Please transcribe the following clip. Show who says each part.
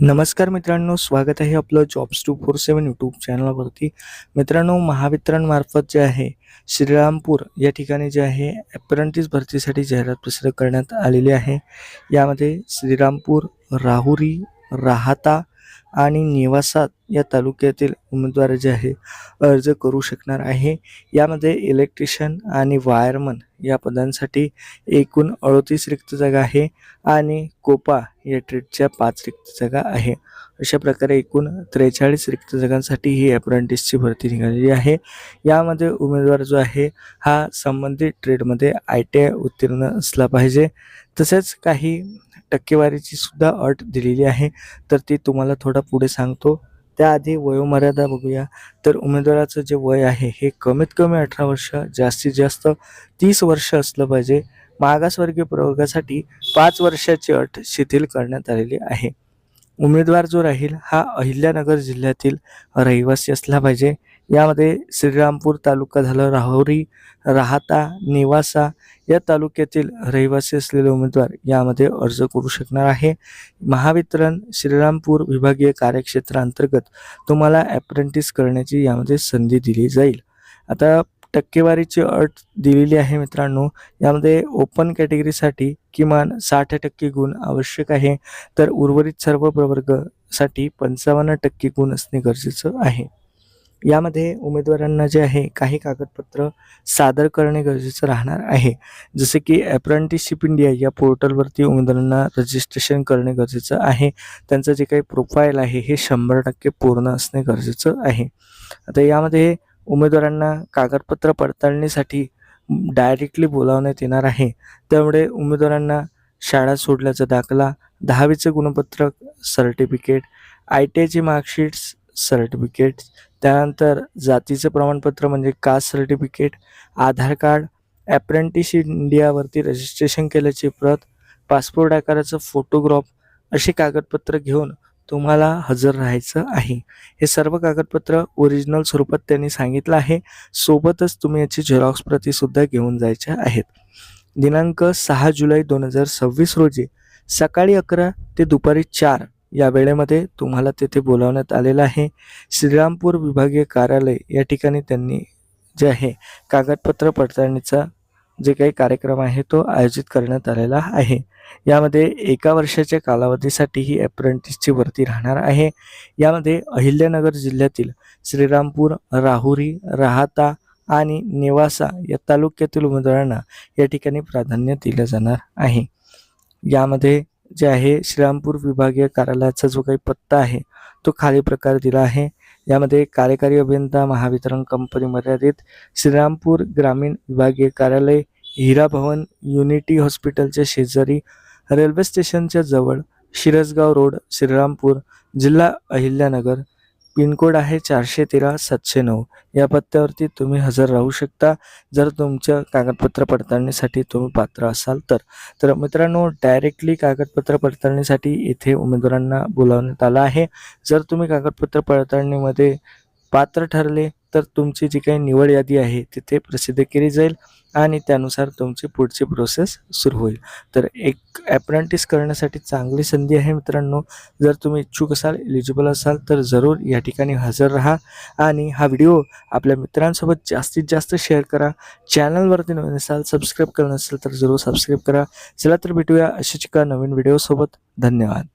Speaker 1: नमस्कार मित्रांनो, स्वागत आहे आपलं जॉब्स 247 यूट्यूब चॅनलवरती. मित्रांनो, महावितरण मार्फत जे आहे श्रीरामपूर या ठिकाणी जे आहे अप्रेंटिस भरतीसाठी जाहिरात प्रसिद्ध करण्यात आलेली आहे. यामध्ये श्रीरामपूर, राहुरी, राहाता आणि नेवासा या तालुक्यातील उमेदवार जे आहे अर्ज करू शकणार आहे. यामध्ये इलेक्ट्रिशियन आणि वायरमन या पदांसाठी एकूण 38 रिक्त जागा आहे आणि कोपा या ट्रेडच्या 5 रिक्त जागा आहे. अशा प्रकारे एकूण 43 रिक्त जागांसाठी ही अप्रेंटिसची भरती निघालेली आहे. यामध्ये उमेदवार जो आहे हा संबंधित ट्रेडमध्ये ITI उत्तीर्ण असला पाहिजे. तसेच काही टक्केवारीची सुद्धा अट दिलेली आहे, तर ती तुम्हाला थोडा पुढे सांगतो. त्याआधी वयोमर्यादा बघूया. तर उमेदवाराचं जे वय आहे हे कमीत कमी 18 वर्ष, जास्तीत जास्त 30 वर्ष असलं पाहिजे. मागासवर्गीय प्रवर्गासाठी 5 वर्षाची अट शिथिल करण्यात आलेली आहे. उमेदवार जो राहील हा अहिल्यानगर जिल्ह्यातील रहिवासी असला पाहिजे. यामध्ये श्रीरामपूर तालुका झालं, राहुरी, राहाता, नेवासा या तालुक्यातील रहिवासी असलेले उमेदवार यामध्ये अर्ज करू शकणार आहे. महावितरण श्रीरामपूर विभागीय कार्यक्षेत्रांतर्गत तुम्हाला अप्रेंटिस करण्याची यामध्ये संधी दिली जाईल. आता टक्केवारीची अट दिलेली आहे मित्रांनो. यामध्ये ओपन कॅटेगरीसाठी किमान 60% गुण आवश्यक आहे, तर उर्वरित सर्व प्रवर्गासाठी 55% गुण असणे गरजेचं आहे. यामध्ये उमेदवारांना जे आहे काही कागदपत्र सादर करणे गरजेचं राहणार आहे. जसे की अप्रेंटिसशिप इंडिया या पोर्टलवरती उमेदवारांना रजिस्ट्रेशन करणे गरजेचं आहे. त्यांचं जे काही प्रोफाईल आहे हे 100% पूर्ण असणे गरजेचं आहे. आता यामध्ये उमेदवारांना कागदपत्र पडताळणीसाठी डायरेक्टली बोलावण्यात येणार आहे. त्यामुळे उमेदवारांना शाळा सोडल्याचा दाखला, 10वीचं गुणपत्रक, सर्टिफिकेट, ITIची मार्कशीट्स, सर्टिफिकेट्स, त्यानंतर जातीचं प्रमाणपत्र म्हणजे कास्ट सर्टिफिकेट, आधार कार्ड, अप्रेंटिस इंडियावरती रजिस्ट्रेशन केल्याची प्रत, पासपोर्ट आकाराचं फोटोग्राफ अशी कागदपत्र घेऊन तुम्हाला हजर राहायचं आहे. हे सर्व कागदपत्र ओरिजिनल स्वरूपात त्यांनी सांगितलं आहे. सोबतच तुम्ही याची झेरॉक्स प्रतीसुद्धा घेऊन जायच्या आहेत. दिनांक 6 जुलै 2026 रोजी सकाळी 11 ते दुपारी 4 या वेळेमध्ये तुम्हाला तेथे बोलावण्यात आलेलं आहे. श्रीरामपूर विभागीय कार्यालय या ठिकाणी त्यांनी जे आहे कागदपत्र पडताळणीचा जे काही कार्यक्रम आहे तो आयोजित करण्यात आलेला आहे. यामध्ये 1 वर्षाच्या कालावधीसाठी ही अप्रेंटिसची भरती राहणार आहे. यामध्ये अहिल्यानगर जिल्ह्यातील श्रीरामपूर, राहुरी, राहाता आणि नेवासा या तालुक्यातील उमेदवारांना या ठिकाणी प्राधान्य दिलं जाणार आहे. यामध्ये जे आहे श्रीरामपूर विभागीय कार्यालयाचा जो काही पत्ता आहे तो खाली प्रकार दिला आहे. यामध्ये कार्यकारी अभियंता, महावितरण कंपनी मर्यादित, श्रीरामपूर ग्रामीण विभागीय कार्यालय, हिरा भवन, युनिटी हॉस्पिटलच्या शेजारी, रेल्वे स्टेशनच्या जवळ, शिरसगाव रोड, श्रीरामपूर, जिल्हा अहिल्यानगर, पिनकोड आहे 413-709 या पत्त्यावरती तुम्ही हजर राहू शकता, जर तुमच्या कागदपत्र पडताळणीसाठी तुम्ही पात्र असाल तर. तर मित्रांनो, डायरेक्टली कागदपत्र पडताळणीसाठी इथे उमेदवारांना बोलावण्यात आलं आहे. जर तुम्ही कागदपत्र पडताळणीमध्ये पात्र ठरले तर तुमची जी काही निवड यादी आहे तिथे प्रसिद्ध केली जाईल आणि त्यानुसार तुमची पुढची प्रोसेस सुरू होईल. तर एक अप्रेंटिस करण्यासाठी चांगली संधी आहे मित्रांनो. जर तुम्ही इच्छुक असाल, एलिजिबल असाल तर जरूर या ठिकाणी हजर राहा आणि हा व्हिडिओ आपल्या मित्रांसोबत जास्तीत जास्त शेअर करा. चॅनलवरती नवीन असाल, सबस्क्राईब करणं असेल तर जरूर सबस्क्राईब करा. चला तर भेटूया अशाच एका नवीन व्हिडिओसोबत. धन्यवाद.